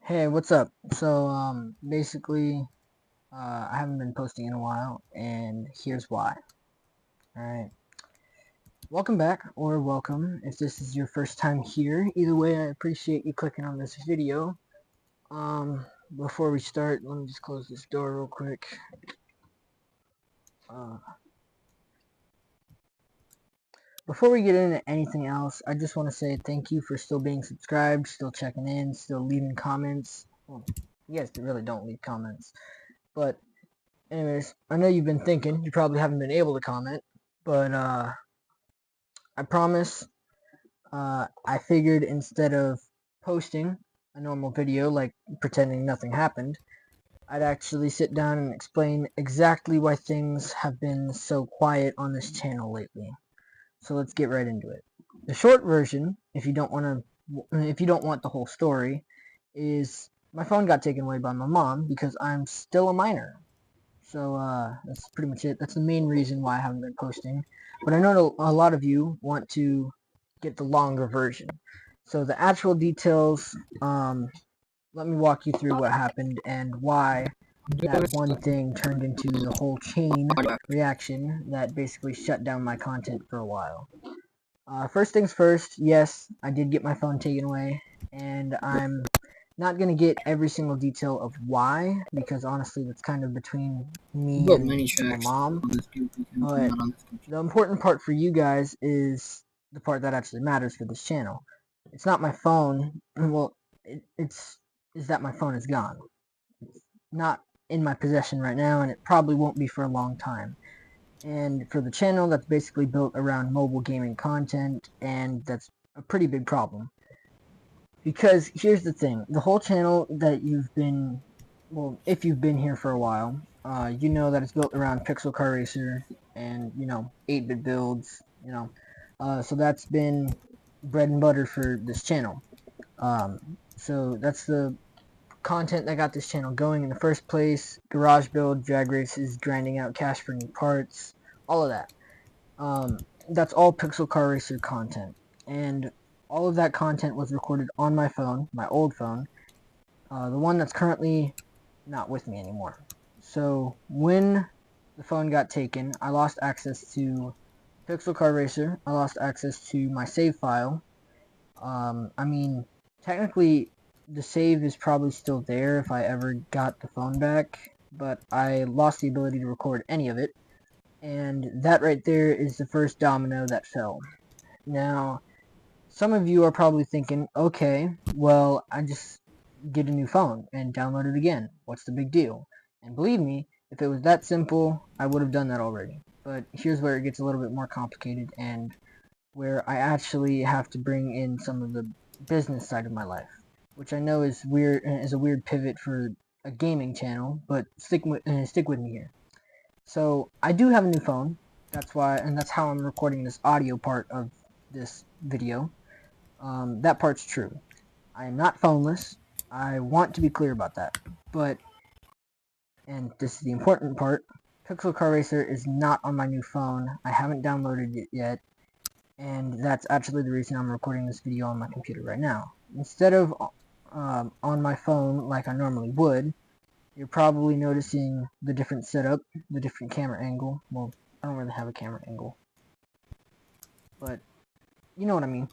Hey, what's up? Basically, I haven't been posting in a while, and here's why. Alright. Welcome back, or welcome, if this is your first time here. Either way, I appreciate you clicking on this video. Before we start, let me just close this door real quick. Before we get into anything else, I just want to say thank you for still being subscribed, still checking in, still leaving comments. Well, you guys really don't leave comments, but anyways, I know you've been thinking, you probably haven't been able to comment, but I promise, I figured instead of posting a normal video, like pretending nothing happened, I'd actually sit down and explain exactly why things have been so quiet on this channel lately. So let's get right into it. The short version, if you don't want the whole story, is my phone got taken away by my mom because I'm still a minor. So that's pretty much it. That's the main reason why I haven't been posting. But I know a lot of you want to get the longer version. So the actual details, let me walk you through what happened and why that one thing turned into the whole chain reaction that basically shut down my content for a while. First things first, yes, I did get my phone taken away, and I'm not going to get every single detail of why, because honestly that's kind of between me and my mom. But the important part for you guys is the part that actually matters for this channel. It's not my phone, well, is that my phone is gone. It's not in my possession right now, and it probably won't be for a long time. And for the channel, that's basically built around mobile gaming content, and that's a pretty big problem. Because here's the thing, the whole channel that you've been, well, if you've been here for a while, you know that it's built around Pixel Car Racer and, 8bitBuilds, so that's been bread and butter for this channel. So that's the content that got this channel going in the first place. Garage build, drag races, grinding out cash for new parts, all of that. That's all Pixel Car Racer content. And all of that content was recorded on my phone, my old phone, the one that's currently not with me anymore. So when the phone got taken, I lost access to Pixel Car Racer. I lost access to my save file. I mean, technically, the save is probably still there if I ever got the phone back, but I lost the ability to record any of it. And that right there is the first domino that fell. Now, some of you are probably thinking, okay, well, I just get a new phone and download it again. What's the big deal? And believe me, if it was that simple, I would have done that already. But here's where it gets a little bit more complicated and where I actually have to bring in some of the business side of my life, which I know is a weird pivot for a gaming channel, but stick with me here. So I do have a new phone. That's why, and that's how I'm recording this audio part of this video. That part's true. I am not phoneless. I want to be clear about that. But, and this is the important part, Pixel Car Racer is not on my new phone. I haven't downloaded it yet. And that's actually the reason I'm recording this video on my computer right now. Instead of on my phone like I normally would, you're probably noticing the different setup, the different camera angle. Well, I don't really have a camera angle, but you know what I mean.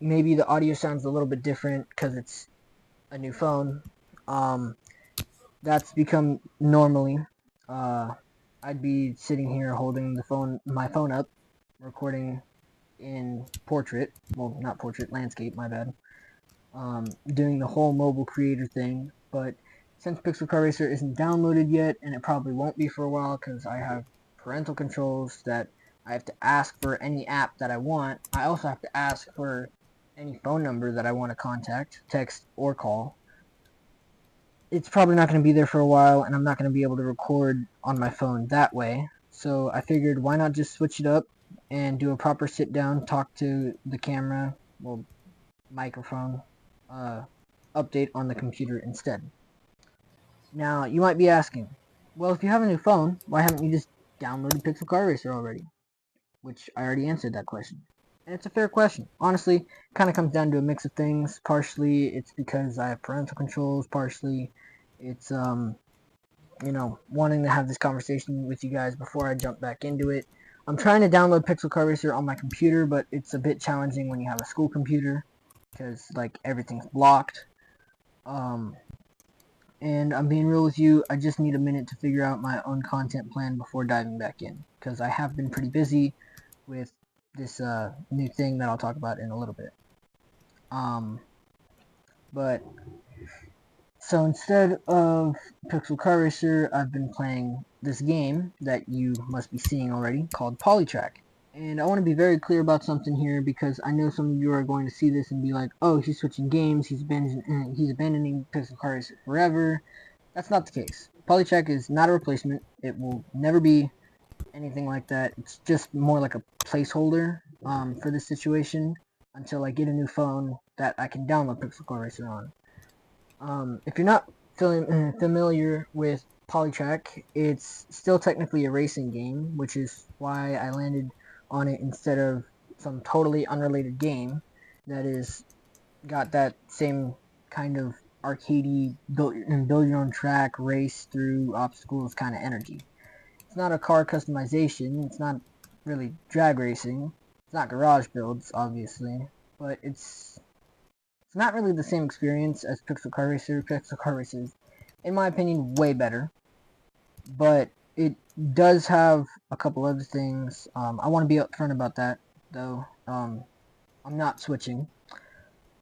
Maybe the audio sounds a little bit different because it's a new phone. That's become normally. I'd be sitting here holding my phone up, recording in portrait. Well, not portrait, landscape. My bad. Doing the whole mobile creator thing, but since Pixel Car Racer isn't downloaded yet, and it probably won't be for a while because I have parental controls that I have to ask for any app that I want. I also have to ask for any phone number that I want to contact, text, or call. It's probably not going to be there for a while, and I'm not going to be able to record on my phone that way. So I figured, why not just switch it up and do a proper sit down, talk to the camera, well, microphone, update on the computer instead. Now, you might be asking, well, if you have a new phone, why haven't you just downloaded Pixel Car Racer already? Which I already answered that question. And it's a fair question. Honestly, it kind of comes down to a mix of things. Partially, it's because I have parental controls. Partially, it's wanting to have this conversation with you guys before I jump back into it. I'm trying to download Pixel Car Racer on my computer, but it's a bit challenging when you have a school computer because like everything's blocked. Um, and I'm being real with you. I just need a minute to figure out my own content plan before diving back in because I have been pretty busy with this new thing that I'll talk about in a little bit. But so instead of Pixel Car Racer, I've been playing this game that you must be seeing already called Polytrack. And I want to be very clear about something here because I know some of you are going to see this and be like, oh, he's switching games, he's abandoning Pixel Car Racer forever. That's not the case. Polytrack is not a replacement. It will never be anything like that. It's just more like a placeholder for this situation until I get a new phone that I can download Pixel Car Racer on. If you're not familiar with Polytrack, it's still technically a racing game, which is why I landed on it instead of some totally unrelated game that is got that same kind of arcadey build your own track, race through obstacles kind of energy. It's not a car customization. It's not really drag racing. It's not garage builds, obviously, but it's not really the same experience as Pixel Car Racer. Pixel Car Racer is, in my opinion, way better, but it does have a couple other things. I want to be upfront about that, though. I'm not switching,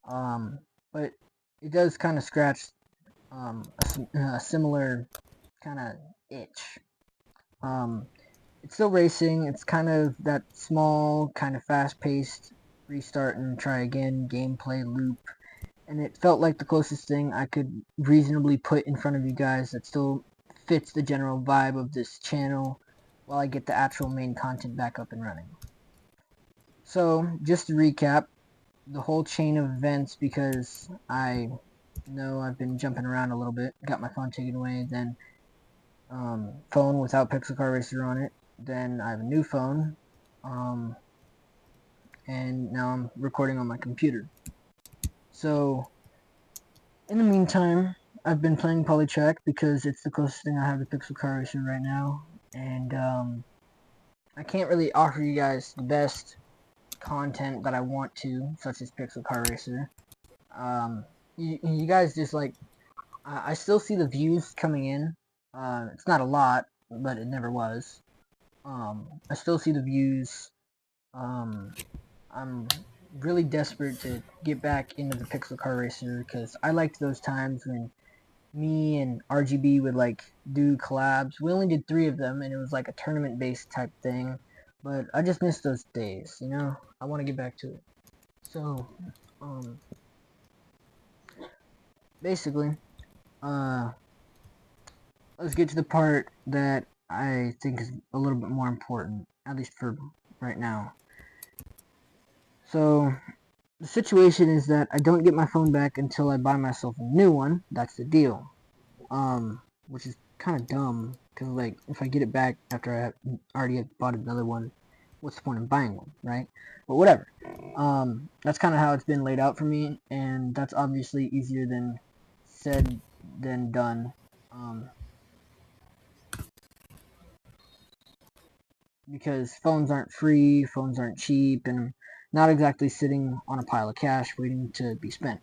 but it does kind of scratch a similar kind of itch. It's still racing. It's kind of that small, kind of fast-paced restart and try again gameplay loop. And it felt like the closest thing I could reasonably put in front of you guys that still fits the general vibe of this channel while I get the actual main content back up and running. So, just to recap, the whole chain of events, because I know I've been jumping around a little bit, got my phone taken away, then phone without Pixel Car Racer on it, then I have a new phone, and now I'm recording on my computer. So, in the meantime, I've been playing Polytrack because it's the closest thing I have to Pixel Car Racer right now, and I can't really offer you guys the best content that I want to, such as Pixel Car Racer. You guys just like, I still see the views coming in. It's not a lot, but it never was. I still see the views. I'm really desperate to get back into the Pixel Car Racer because I liked those times when me and RGB would like do collabs. We only did 3 of them, and it was like a tournament-based type thing. But I just miss those days, you know? I want to get back to it. So, basically, let's get to the part that I think is a little bit more important, at least for right now. So, the situation is that I don't get my phone back until I buy myself a new one. That's the deal. Which is kind of dumb, because, like, if I get it back after I already have bought another one, what's the point of buying one, right? But whatever. That's kind of how it's been laid out for me, and that's obviously easier than said than done. Because phones aren't free, phones aren't cheap, and I'm not exactly sitting on a pile of cash waiting to be spent.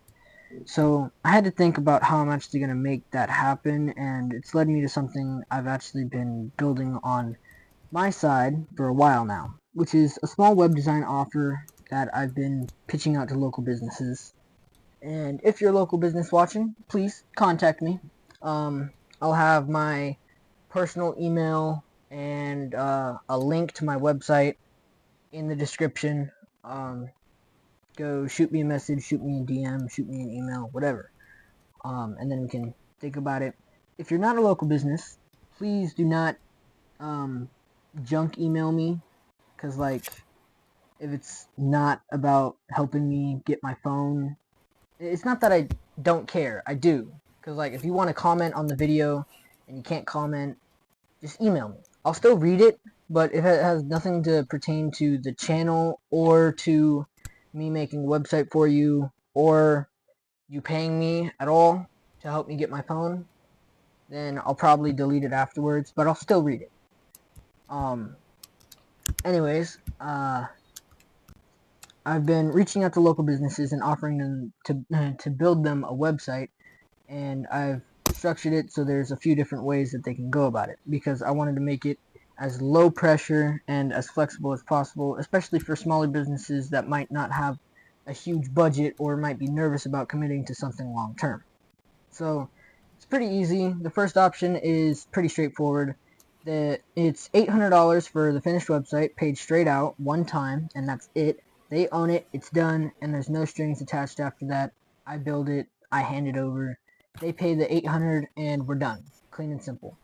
So I had to think about how I'm actually going to make that happen, and it's led me to something I've actually been building on my side for a while now, which is a small web design offer that I've been pitching out to local businesses. And if you're a local business watching, please contact me. I'll have my personal email and a link to my website in the description. Go shoot me a message, shoot me a DM, shoot me an email, whatever. And then we can think about it. If you're not a local business, please do not junk email me, because like if it's not about helping me get my phone, it's not that I don't care, I do, because like if you want to comment on the video and you can't comment, just email me. I'll still read it, But if it has nothing to pertain to the channel or to me making a website for you or you paying me at all to help me get my phone, then I'll probably delete it afterwards, but I'll still read it. Anyways, I've been reaching out to local businesses and offering them to build them a website, and I've structured it so there's a few different ways that they can go about it, because I wanted to make it as low pressure and as flexible as possible, especially for smaller businesses that might not have a huge budget or might be nervous about committing to something long term. So it's pretty easy. The first option is pretty straightforward. It's $800 for the finished website, paid straight out, one time, and that's it. They own it, it's done, and there's no strings attached after that. I build it, I hand it over. They pay the $800 and we're done. Clean and simple.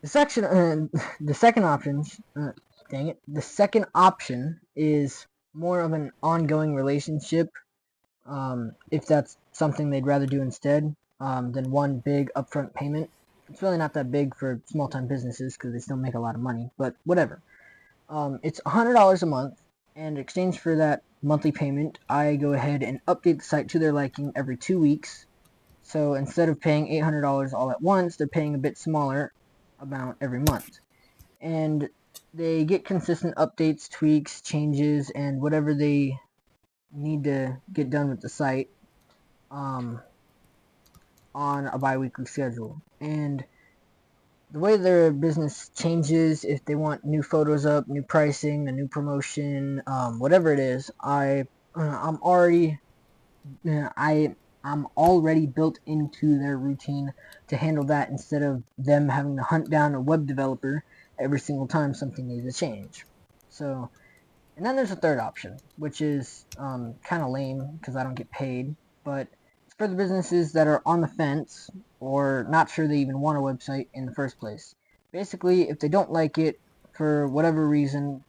The second option, the second option is more of an ongoing relationship. If that's something they'd rather do instead, than one big upfront payment. It's really not that big for small-time businesses because they still make a lot of money, but whatever. It's $100 a month, and in exchange for that monthly payment, I go ahead and update the site to their liking every 2 weeks. So instead of paying $800 all at once, they're paying a bit smaller amount every month. And they get consistent updates, tweaks, changes, and whatever they need to get done with the site on a bi-weekly schedule. And the way their business changes, if they want new photos up, new pricing, a new promotion, whatever it is, I'm already built into their routine to handle that instead of them having to hunt down a web developer every single time something needs a change. So, and then there's a third option, which is kind of lame because I don't get paid, but it's for the businesses that are on the fence or not sure they even want a website in the first place. Basically, if they don't like it for whatever reason,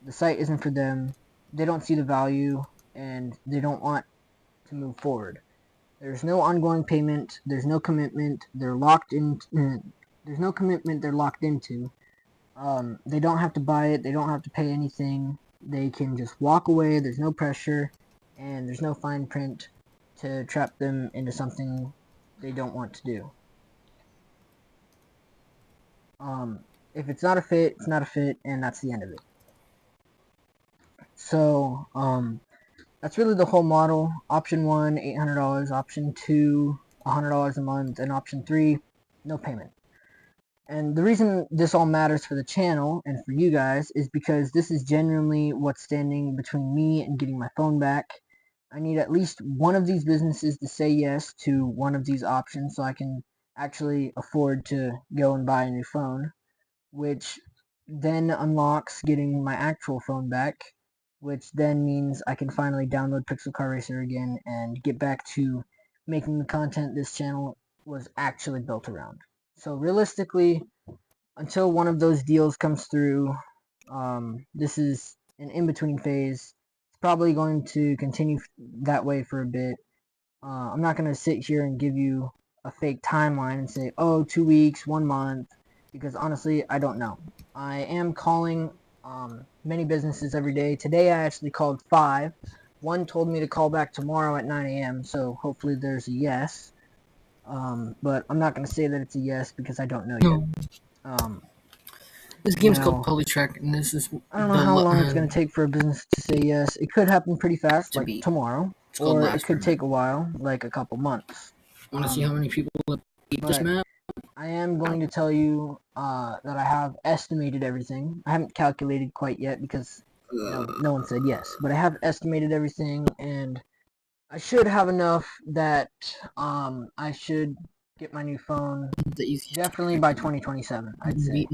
the site isn't for them, they don't see the value, and they don't want to move forward. There's no ongoing payment, there's no commitment, they're locked in. There's no commitment they're locked into. They don't have to buy it, they don't have to pay anything. They can just walk away, there's no pressure, and there's no fine print to trap them into something they don't want to do. If it's not a fit, it's not a fit, and that's the end of it. So, that's really the whole model. Option 1, $800. Option 2, $100 a month. And option 3, no payment. And the reason this all matters for the channel and for you guys is because this is genuinely what's standing between me and getting my phone back. I need at least one of these businesses to say yes to one of these options so I can actually afford to go and buy a new phone, which then unlocks getting my actual phone back, which then means I can finally download Pixel Car Racer again and get back to making the content this channel was actually built around. So realistically, until one of those deals comes through, this is an in-between phase. It's probably going to continue that way for a bit. I'm not going to sit here and give you a fake timeline and say, oh, 2 weeks, 1 month, because honestly, I don't know. I am calling many businesses every day. Today I actually called 5. One told me to call back tomorrow at 9 a.m., so hopefully there's a yes. But I'm not going to say that it's a yes because I don't know yet. This game's called Polytrack, and this is I don't know how long it's going to take for a business to say yes. It could happen pretty fast, like tomorrow, or it could take a while, like a couple months. Want to see how many people beat this map? I am going to tell you that I have estimated everything. I haven't calculated quite yet because no one said yes, but I have estimated everything, and I should have enough that I should get my new phone definitely by 2027, I'd say.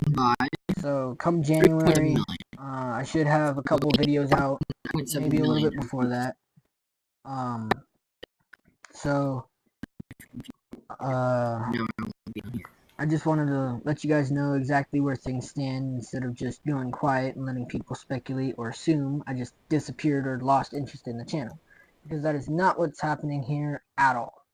So come January, I should have a couple videos out, maybe a little bit before that. I just wanted to let you guys know exactly where things stand instead of just going quiet and letting people speculate or assume I just disappeared or lost interest in the channel. Because that is not what's happening here at all.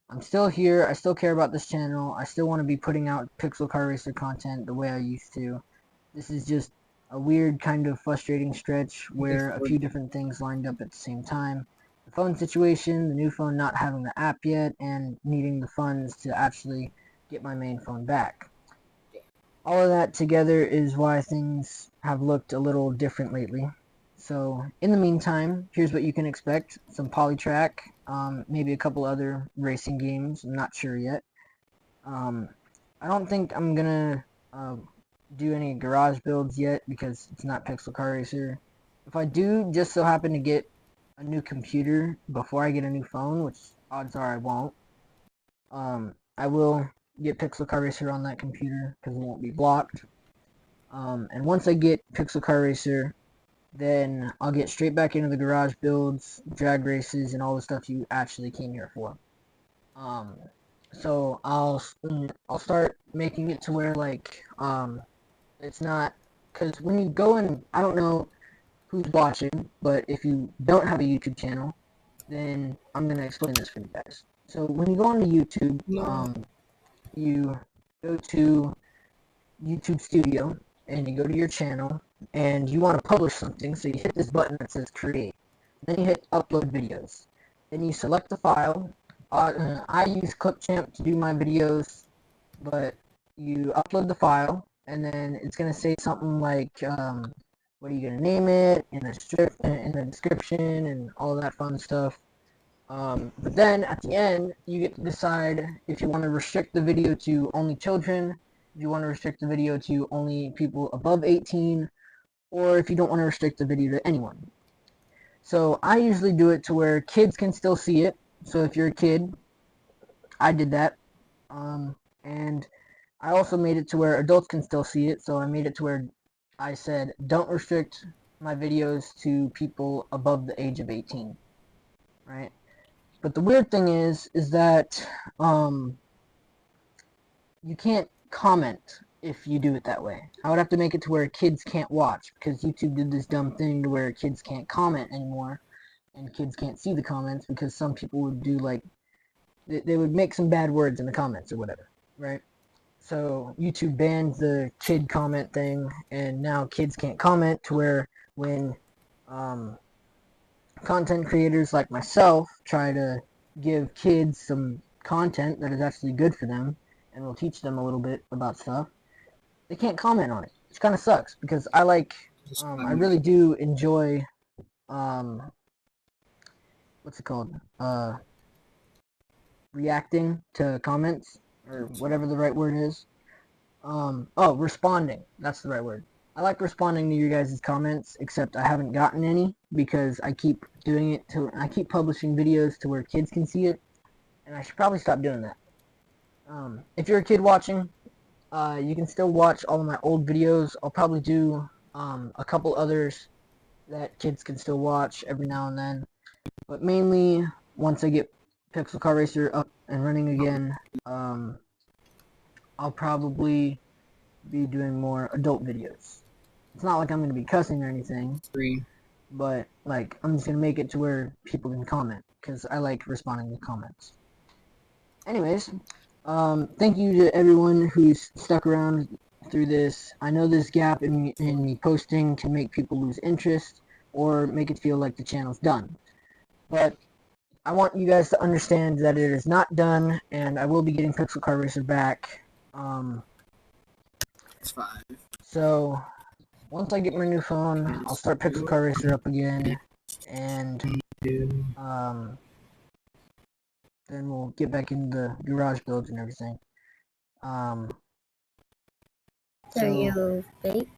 I'm still here, I still care about this channel, I still want to be putting out Pixel Car Racer content the way I used to. This is just a weird kind of frustrating stretch where a few different things lined up at the same time. The phone situation, the new phone not having the app yet, and needing the funds to actually get my main phone back. All of that together is why things have looked a little different lately. So in the meantime, here's what you can expect. Some Polytrack, maybe a couple other racing games, I'm not sure yet. I don't think I'm gonna do any garage builds yet because it's not Pixel Car Racer. If I do just so happen to get a new computer before I get a new phone, which odds are I won't, I will get Pixel Car Racer on that computer because it won't be blocked. And once I get Pixel Car Racer, then I'll get straight back into the garage builds, drag races, and all the stuff you actually came here for. So I'll start making it to where like it's not, because when you go and I don't know who's watching, but if you don't have a YouTube channel, then I'm gonna explain this for you guys. So when you go onto YouTube, you go to YouTube Studio and you go to your channel and you want to publish something, so you hit this button that says create. Then you hit upload videos. Then you select the file. I use Clipchamp to do my videos, but you upload the file and then it's gonna say something like what are you gonna name it in the description and all that fun stuff. But then at the end, you get to decide if you want to restrict the video to only children, if you want to restrict the video to only people above 18, or if you don't want to restrict the video to anyone. So I usually do it to where kids can still see it. So if you're a kid, I did that. And I also made it to where adults can still see it. So I made it to where I said, don't restrict my videos to people above the age of 18, right? But the weird thing is that you can't comment if you do it that way. I would have to make it to where kids can't watch because YouTube did this dumb thing to where kids can't comment anymore and kids can't see the comments because some people would do like they would make some bad words in the comments or whatever, right? So YouTube banned the kid comment thing, and now kids can't comment to where when content creators like myself try to give kids some content that is actually good for them and will teach them a little bit about stuff, they can't comment on it, which kind of sucks because I really do enjoy what's it called, reacting to comments or whatever the right word is. Responding, that's the right word. I like responding to your guys' comments, except I haven't gotten any because I keep publishing videos to where kids can see it, and I should probably stop doing that. If you're a kid watching, you can still watch all of my old videos. I'll probably do a couple others that kids can still watch every now and then, but mainly once I get Pixel Car Racer up and running again, I'll probably be doing more adult videos. It's not like I'm going to be cussing or anything, but like I'm just going to make it to where people can comment because I like responding to comments. Anyways, thank you to everyone who's stuck around through this. I know this gap in me posting can make people lose interest or make it feel like the channel's done, but I want you guys to understand that it is not done, and I will be getting Pixel Car Racer back. So once I get my new phone, I'll start Pixel Car Racer up again, and then we'll get back into the garage builds and everything. So you fake?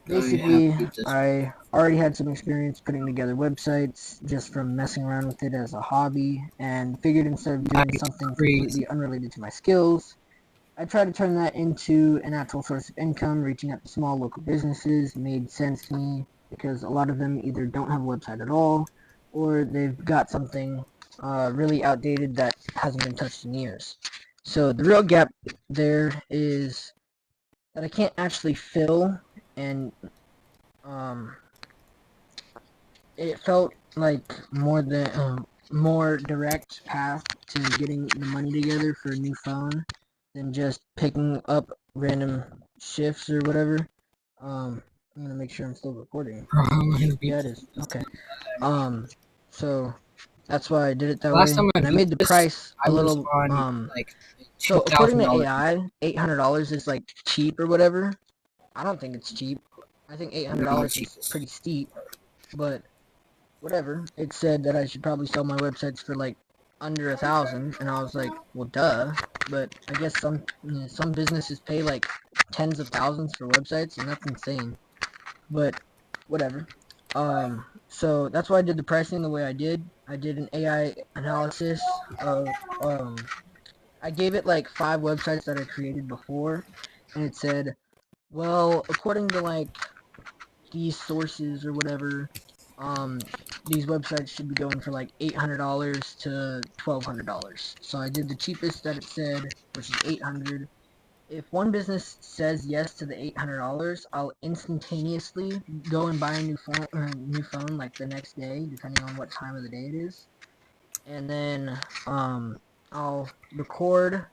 Basically, I already had some experience putting together websites just from messing around with it as a hobby, and figured instead of doing something completely unrelated to my skills, I tried to turn that into an actual source of income. Reaching out to small local businesses made sense to me because a lot of them either don't have a website at all, or they've got something really outdated that hasn't been touched in years. So the real gap there is that I can't actually fill, and it felt like more direct path to getting the money together for a new phone than just picking up random shifts or whatever. I'm gonna make sure I'm still recording. Yeah, it is. Okay. So that's why I did it that Last way, time I and I beat made the this, price I a was little. on like So according to $2,000. AI, $800 is like cheap or whatever. I don't think it's cheap. I think No, $800 is Jesus. pretty steep, but whatever. It said that I should probably sell my websites for like under 1,000, and I was like, well, duh. But I guess some businesses pay like tens of thousands for websites, and that's insane. But whatever. So that's why I did the pricing the way I did. I did an AI analysis of I gave it like 5 websites that I created before, and it said, well, according to like these sources or whatever, these websites should be going for like $800 to $1,200. So I did the cheapest that it said, which is 800. If one business says yes to the $800, I'll instantaneously go and buy a new phone like the next day, depending on what time of the day it is, and then I'll record,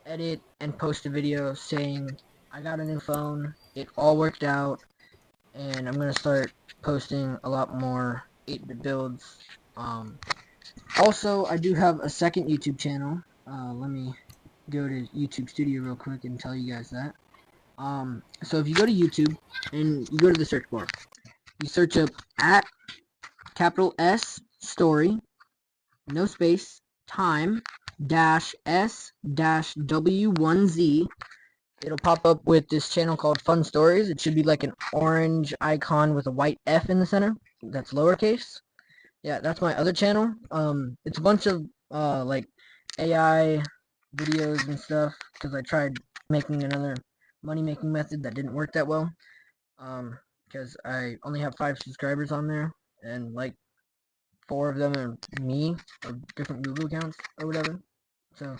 edit, and post a video saying I got a new phone, it all worked out, and I'm gonna start posting a lot more 8-bit builds. Also, I do have a second YouTube channel. Let me go to YouTube Studio real quick and tell you guys that. So if you go to YouTube and you go to the search bar, you search up at capital S story, no space, time, dash S dash W1Z. It'll pop up with this channel called Fun Stories. It should be like an orange icon with a white F in the center. That's lowercase. Yeah, that's my other channel. It's a bunch of like AI videos and stuff because I tried making another money making method that didn't work that well. Because I only have 5 subscribers on there, and like 4 of them are me or different Google accounts or whatever. So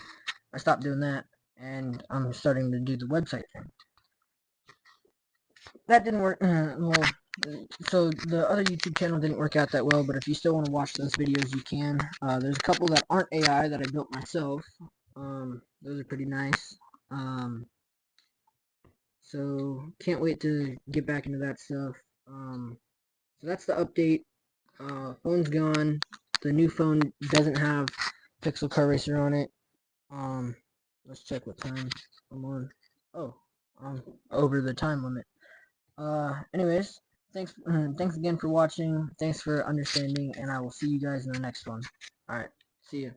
I stopped doing that, and I'm starting to do the website thing. That didn't work. So the other YouTube channel didn't work out that well, but if you still want to watch those videos, you can. There's a couple that aren't AI that I built myself. Those are pretty nice. So can't wait to get back into that stuff. So that's the update. Phone's gone. The new phone doesn't have Pixel Car Racer on it. Let's check what time I'm on. Oh, I'm over the time limit. Anyways, thanks again for watching. Thanks for understanding, and I will see you guys in the next one. Alright, see you.